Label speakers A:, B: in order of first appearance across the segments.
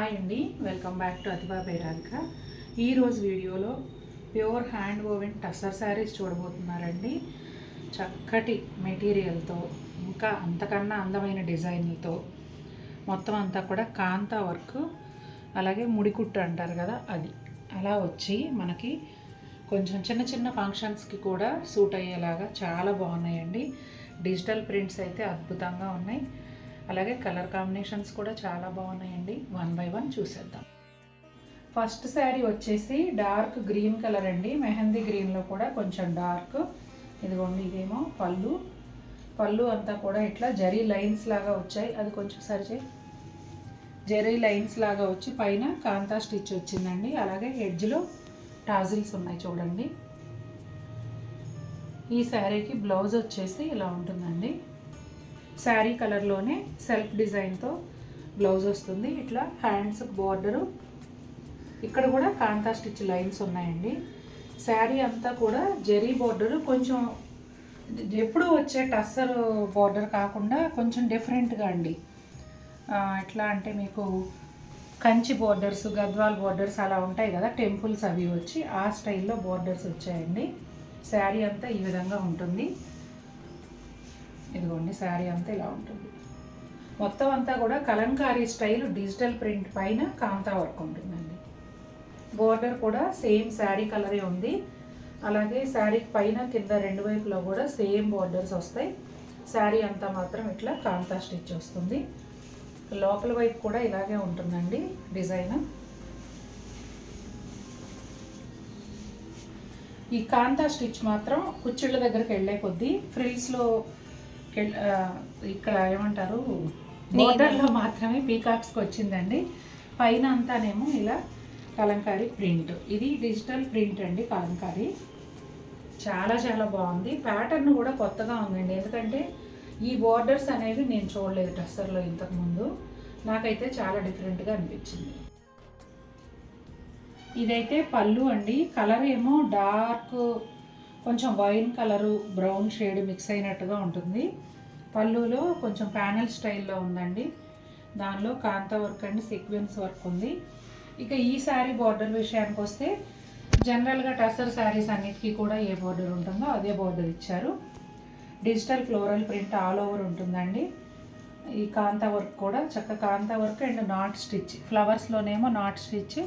A: Hi అండి, welcome back to అతివా బైరాగిక. ఈరోజు వీడియోలో pure hand woven tussar sarees చూడబోతున్నారండి. చక్కటి మెటీరియల్తో ఇంకా అంతకన్నా అందమైన డిజైన్లతో మొత్తం అంతా కూడా కాంతా వర్క్, అలాగే ముడికుట్టు అంటారు కదా అది అలా వచ్చి మనకి కొంచెం చిన్న చిన్న ఫంక్షన్స్కి కూడా సూట్ అయ్యేలాగా చాలా బాగున్నాయండి. డిజిటల్ ప్రింట్స్ అయితే అద్భుతంగా ఉన్నాయి, అలాగే కలర్ కాంబినేషన్స్ కూడా చాలా బాగున్నాయండి. 1 by 1 చూసేద్దాం. ఫస్ట్ శారీ వచ్చేసి డార్క్ గ్రీన్ కలర్ అండి, మెహందీ గ్రీన్లో కూడా కొంచెం డార్క్. ఇదిగోండి, ఇదేమో పళ్ళు అంతా కూడా ఇట్లా జరీ లైన్స్ లాగా వచ్చాయి. అది కొంచెం సరిచే జరీ లైన్స్ లాగా వచ్చి పైన కాంతా స్టిచ్ వచ్చిందండి. అలాగే ఎడ్జ్లో టాజిల్స్ ఉన్నాయి చూడండి. ఈ శారీకి బ్లౌజ్ వచ్చేసి ఇలా ఉంటుందండి. శారీ కలర్లోనే సెల్ఫ్ డిజైన్తో బ్లౌజ్ వస్తుంది. ఇట్లా హ్యాండ్స్ బార్డరు, ఇక్కడ కూడా కాంతా స్టిచ్ లైన్స్ ఉన్నాయండి. శారీ అంతా కూడా జరీ బార్డరు, కొంచెం ఎప్పుడు వచ్చే టస్సర్ బార్డర్ కాకుండా కొంచెం డిఫరెంట్గా అండి. ఎట్లా అంటే మీకు కంచి బార్డర్స్, గద్వాల్ బార్డర్స్ అలా ఉంటాయి కదా, టెంపుల్స్ అవి వచ్చి ఆ స్టైల్లో బార్డర్స్ వచ్చాయండి. శారీ అంతా ఈ విధంగా ఉంటుంది. ఇదిగోండి, శారీ అంతా ఇలా ఉంటుంది. మొత్తం అంతా కూడా కలంకారీ స్టైల్ డిజిటల్ ప్రింట్ పైన కాంతా వర్క్ ఉంటుందండి. బోర్డర్ కూడా సేమ్ శారీ కలరే ఉంది. అలాగే శారీ పైన కింద రెండు వైపులో కూడా సేమ్ బోర్డర్స్ వస్తాయి. శారీ అంతా మాత్రం ఇట్లా కాంతా స్టిచ్ వస్తుంది. లోపల వైపు కూడా ఇలాగే ఉంటుందండి డిజైన్. ఈ కాంతా స్టిచ్ మాత్రం కుచ్చిళ్ళ దగ్గరికి వెళ్ళే కొద్దీ ఫ్రిల్స్లో ఇక్కడ ఏమంటారు బోర్డర్లో మాత్రమే పీకాక్స్కి వచ్చిందండి. పైన అంతానేమో ఇలా కలంకారీ ప్రింట్. ఇది డిజిటల్ ప్రింట్ అండి, కలంకారీ. చాలా చాలా బాగుంది. ప్యాటర్న్ కూడా కొత్తగా ఉందండి, ఎందుకంటే ఈ బోర్డర్స్ అనేవి నేను చూడలేదు టస్సర్లో ఇంతకుముందు. నాకైతే చాలా డిఫరెంట్గా అనిపించింది. ఇదైతే పళ్ళు అండి. కలర్ ఏమో డార్క్ కొంచెం wine colour brown shade mix అయినట్టుగా ఉంటుంది. పళ్ళులో కొంచెం ప్యానెల్ స్టైల్లో ఉందండి. దానిలో కాంతా వర్క్ అండి, సీక్వెన్స్ వర్క్ ఉంది. ఇక ఈ శారీ బార్డర్ విషయానికి వస్తే జనరల్గా టస్సర్ శారీస్ అన్నిటికీ కూడా ఏ బార్డర్ ఉంటుందో అదే బార్డర్ ఇచ్చారు. Digital floral print all over ఉంటుందండి. ఈ కాంతా వర్క్ కూడా చక్కగా kantha work and knot stitch, ఫ్లవర్స్లోనేమో నాట్ స్టిచ్,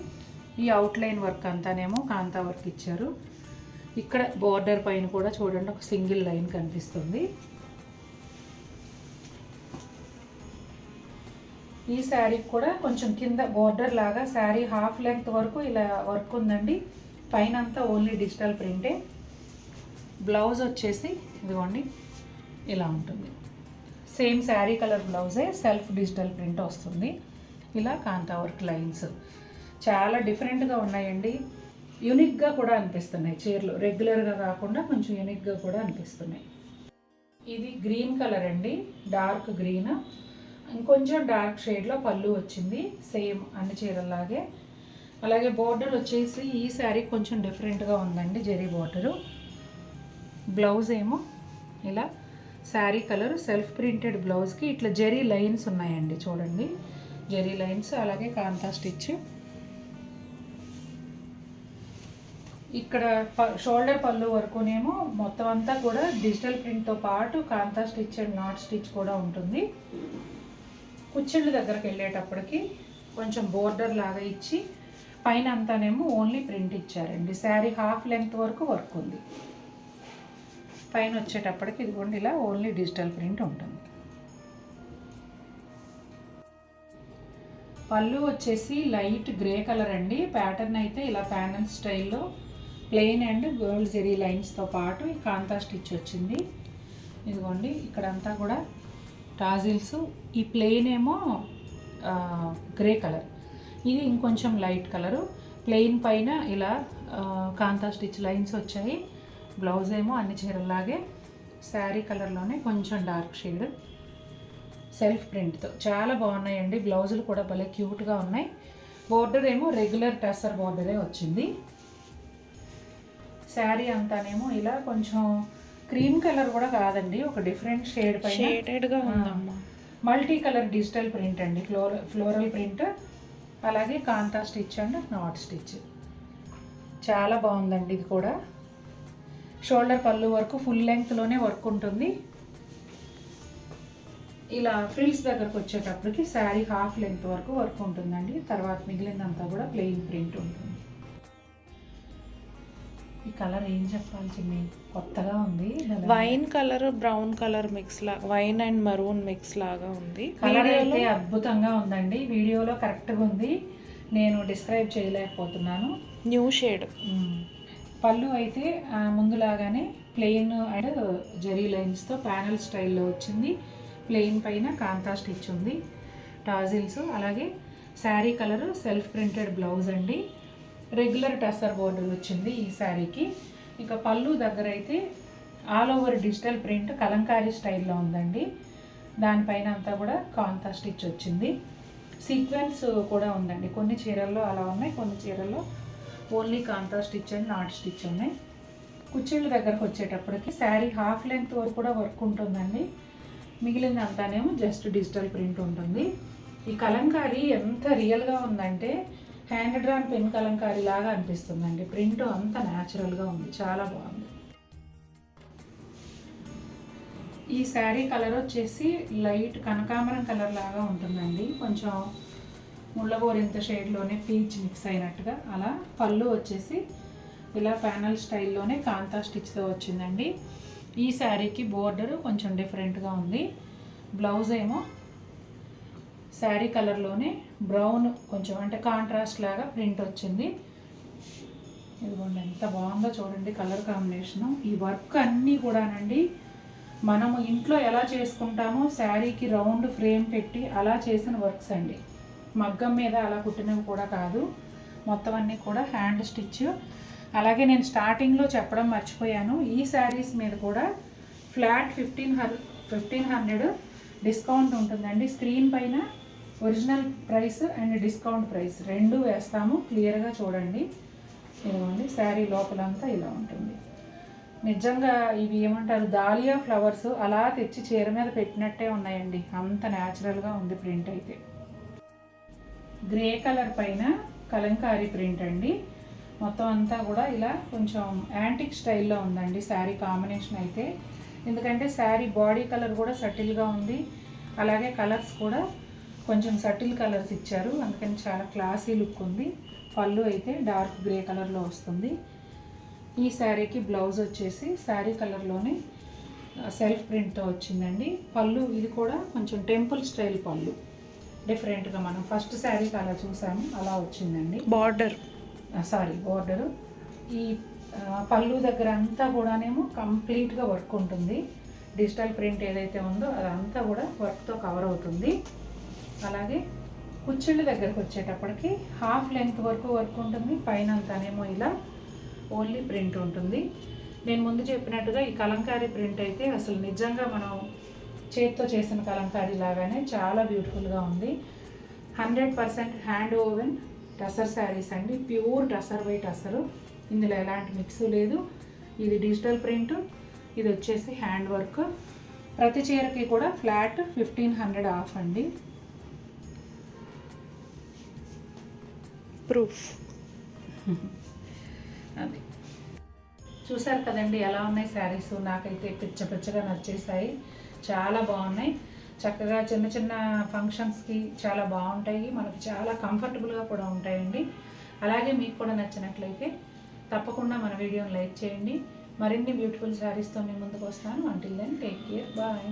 A: ఈ అవుట్లైన్ వర్క్ అంతానేమో కాంతా వర్క్ ఇచ్చారు. ఇక్కడ బోర్డర్ పైన కూడా చూడండి ఒక సింగిల్ లైన్ కనిపిస్తుంది. ఈ శారీకి కూడా కొంచెం కింద బోర్డర్ లాగా శారీ హాఫ్ లెంగ్త్ వరకు ఇలా వర్క్ ఉందండి. పైన అంతా ఓన్లీ డిజిటల్ ప్రింటే. బ్లౌజ్ వచ్చేసి ఇదిగోండి ఇలా ఉంటుంది. సేమ్ శారీ కలర్ బ్లౌజే, సెల్ఫ్ డిజిటల్ ప్రింట్ వస్తుంది. ఇలా కాంతా వర్క్ లైన్స్ చాలా డిఫరెంట్గా ఉన్నాయండి. యూనిక్గా కూడా అనిపిస్తున్నాయి చీరలు, రెగ్యులర్గా కాకుండా కొంచెం యూనిక్గా కూడా అనిపిస్తున్నాయి. ఇది గ్రీన్ కలర్ అండి, డార్క్ గ్రీన్. ఇంకొంచెం డార్క్ షేడ్లో పళ్ళు వచ్చింది, సేమ్ అన్ని చీరల్లాగే. అలాగే బోర్డర్ వచ్చేసి ఈ శారీ కొంచెం డిఫరెంట్గా ఉందండి, జరీ బోర్డరు. బ్లౌజ్ ఏమో ఇలా శారీ కలర్ సెల్ఫ్ ప్రింటెడ్ బ్లౌజ్కి ఇట్లా జరీ లైన్స్ ఉన్నాయండి చూడండి, జరీ లైన్స్. అలాగే కాంతా స్టిచ్. ఇక్కడ షోల్డర్ పళ్ళు వరకునేమో మొత్తం అంతా కూడా డిజిటల్ ప్రింట్తో పాటు కాంతా స్టిచ్ అండ్ నాట్ స్టిచ్ కూడా ఉంటుంది. కుచ్చిళ్ళ దగ్గరికి వెళ్ళేటప్పటికి కొంచెం బోర్డర్ లాగా ఇచ్చి పైన అంతానేమో ఓన్లీ ప్రింట్ ఇచ్చారండి. శారీ హాఫ్ లెంగ్త్ వరకు వర్క్ ఉంది. పైన వచ్చేటప్పటికి ఇదిగోండి ఇలా ఓన్లీ డిజిటల్ ప్రింట్ ఉంటుంది. పళ్ళు వచ్చేసి లైట్ గ్రే కలర్ అండి. ప్యాటర్న్ అయితే ఇలా ప్యానల్ స్టైల్లో ప్లెయిన్ అండ్ గోల్డ్ జెరీ లైన్స్తో పాటు ఈ కాంతా స్టిచ్ వచ్చింది. ఇదిగోండి ఇక్కడంతా కూడా టాజిల్స్. ఈ ప్లెయిన్ ఏమో గ్రే కలర్, ఇది ఇంకొంచెం లైట్ కలరు. ప్లెయిన్ పైన ఇలా కాంతా స్టిచ్ లైన్స్ వచ్చాయి. బ్లౌజ్ ఏమో అన్ని చీరల్లాగే శారీ కలర్లోనే కొంచెం డార్క్ షేడ్ సెల్ఫ్ ప్రింట్తో చాలా బాగున్నాయండి. బ్లౌజులు కూడా భలే క్యూట్గా ఉన్నాయి. బోర్డర్ ఏమో రెగ్యులర్ టస్సర్ బోర్డరే వచ్చింది. శారీ అంతానేమో ఇలా కొంచెం క్రీమ్ కలర్ కూడా కాదండి, ఒక డిఫరెంట్ షేడ్ పైన
B: షేడెడ్గా ఉందమ్మా.
A: మల్టీ కలర్ డిజిటల్ ప్రింట్ అండి, ఫ్లోరల్ ప్రింట్. అలాగే కాంతా స్టిచ్ అండ్ నాట్ స్టిచ్. చాలా బాగుందండి ఇది కూడా. షోల్డర్ పళ్ళు వరకు ఫుల్ లెంగ్త్లోనే వర్క్ ఉంటుంది. ఇలా ఫ్రిల్స్ దగ్గరకు వచ్చేటప్పటికి శారీ హాఫ్ లెంగ్త్ వరకు వర్క్ ఉంటుందండి. తర్వాత మిగిలినంతా కూడా ప్లెయిన్ ప్రింట్ ఉంటుంది. ఈ కలర్ ఏం చెప్పాలి చిన్ని, కొత్తగా ఉంది.
B: Wine colour brown colour mix లాగా, వైన్ అండ్ మరూన్ మిక్స్ లాగా ఉంది.
A: కలర్ అయితే అద్భుతంగా ఉందండి. వీడియోలో కరెక్ట్గా ఉంది, నేను డిస్క్రైబ్ చేయలేకపోతున్నాను.
B: New shade.
A: పళ్ళు అయితే ముందులాగానే ప్లెయిన్ అండ్ జరీ లైన్స్తో ప్యానల్ స్టైల్లో వచ్చింది. ప్లెయిన్ పైన కాంతా స్టిచ్ ఉంది, టాజిల్స్. అలాగే sari colour self printed blouse అండి. రెగ్యులర్ టస్సర్ బోర్డర్ వచ్చింది ఈ శారీకి. ఇక పళ్ళు దగ్గర అయితే all over digital print Kalamkari స్టైల్లో ఉందండి. దానిపైన అంతా కూడా కాంతా స్టిచ్ వచ్చింది. సీక్వెన్స్ కూడా ఉందండి. కొన్ని చీరల్లో అలా ఉన్నాయి, కొన్ని చీరల్లో only kantha stitch and knot stitch ఉన్నాయి. కుచ్చిళ్ళ దగ్గరకు వచ్చేటప్పటికి శారీ హాఫ్ లెంగ్త్ వరకు కూడా వర్క్ ఉంటుందండి. మిగిలినంతానేమో జస్ట్ డిజిటల్ ప్రింట్ ఉంటుంది. ఈ కలంకారీ ఎంత రియల్గా ఉందంటే హ్యాండ్ డ్రాన్ పెన్ కలంకారీ లాగా అనిపిస్తుందండి. ప్రింట్ అంత న్యాచురల్గా ఉంది, చాలా బాగుంది. ఈ శారీ కలర్ వచ్చేసి లైట్ కనకాంబరం కలర్ లాగా ఉంటుందండి. కొంచెం ముళ్ళగోరింత షేడ్లోనే పీచ్ మిక్స్ అయినట్టుగా. అలా పళ్ళు వచ్చేసి ఇలా ప్యానల్ స్టైల్లోనే కాంతా స్టిచ్తో వచ్చిందండి. ఈ శారీకి బోర్డర్ కొంచెం డిఫరెంట్గా ఉంది. బ్లౌజ్ ఏమో శారీ కలర్లోనే బ్రౌన్ కొంచెం అంటే కాంట్రాస్ట్ లాగా ప్రింట్ వచ్చింది. ఇదిగోండి ఎంత బాగుందో చూడండి కలర్ కాంబినేషను. ఈ వర్క్ అన్నీ కూడానండి మనము ఇంట్లో ఎలా చేసుకుంటామో శారీకి రౌండ్ ఫ్రేమ్ పెట్టి అలా చేసిన వర్క్స్ అండి. మగ్గం మీద అలా కుట్టినవి కూడా కాదు, మొత్తం అన్నీ కూడా హ్యాండ్ స్టిచ్. అలాగే నేను స్టార్టింగ్లో చెప్పడం మర్చిపోయాను, ఈ శారీస్ మీద కూడా ఫ్లాట్ 1500 డిస్కౌంట్ ఉంటుందండి. స్క్రీన్ పైన original price and discount price రెండు వేస్తాము, క్లియర్గా చూడండి. ఇదిగోండి శారీ లోపలంతా ఇలా ఉంటుంది. నిజంగా ఇవి ఏమంటారు, దాలియా ఫ్లవర్స్ అలా తెచ్చి చీర మీద పెట్టినట్టే ఉన్నాయండి, అంత న్యాచురల్గా ఉంది ప్రింట్ అయితే. గ్రే కలర్ పైన కలంకారీ ప్రింట్ అండి. మొత్తం అంతా కూడా ఇలా కొంచెం యాంటిక్ స్టైల్లో ఉందండి శారీ కాంబినేషన్ అయితే. ఎందుకంటే శారీ బాడీ కలర్ కూడా సటిల్గా ఉంది, అలాగే కలర్స్ కూడా కొంచెం సటిల్ కలర్స్ ఇచ్చారు, అందుకని చాలా క్లాసీ లుక్ ఉంది. పళ్ళు అయితే డార్క్ గ్రే కలర్లో వస్తుంది. ఈ శారీకి బ్లౌజ్ వచ్చేసి శారీ కలర్లోనే సెల్ఫ్ ప్రింట్తో వచ్చిందండి. పళ్ళు ఇది కూడా కొంచెం టెంపుల్ స్టైల్ పళ్ళు, డిఫరెంట్గా మనం ఫస్ట్ శారీకి అలా చూసాము అలా వచ్చిందండి. బోర్డరు ఈ పళ్ళు దగ్గర అంతా కూడానేమో కంప్లీట్గా వర్క్ ఉంటుంది. డిజిటల్ ప్రింట్ ఏదైతే ఉందో అదంతా కూడా వర్క్తో కవర్ అవుతుంది. అలాగే కుచ్చిళ్ళ దగ్గరకు వచ్చేటప్పటికి హాఫ్ లెంగ్త్ వరకు వర్క్ ఉంటుంది, పైన అంతానేమో ఇలా ఓన్లీ ప్రింట్ ఉంటుంది. నేను ముందు చెప్పినట్టుగా ఈ కలంకారీ ప్రింట్ అయితే అసలు నిజంగా మనం చేతితో చేసిన కలంకారీ లాగానే చాలా బ్యూటిఫుల్గా ఉంది. 100% హ్యాండ్ ఓవెన్ టసర్ శారీస్ అండి, ప్యూర్ టసర్ బై టసరు. ఇందులో ఎలాంటి మిక్స్ లేదు. ఇది డిజిటల్ ప్రింట్, ఇది వచ్చేసి హ్యాండ్ వర్క్. ప్రతి చీరకి కూడా ఫ్లాట్ 1500 ఆఫ్ అండి.
B: ప్రూఫ్
A: అది చూసారు కదండి ఎలా ఉన్నాయి శారీస్. నాకైతే పిచ్చగా నచ్చేసాయి, చాలా బాగున్నాయి. చక్కగా చిన్న చిన్న ఫంక్షన్స్కి చాలా బాగుంటాయి, మనకి చాలా కంఫర్టబుల్గా కూడా ఉంటాయండి. అలాగే మీకు కూడా నచ్చినట్లయితే తప్పకుండా మన వీడియోని లైక్ చేయండి. మరిన్ని బ్యూటిఫుల్ శారీస్తో మీ ముందుకు వస్తాను. Until then take care, bye.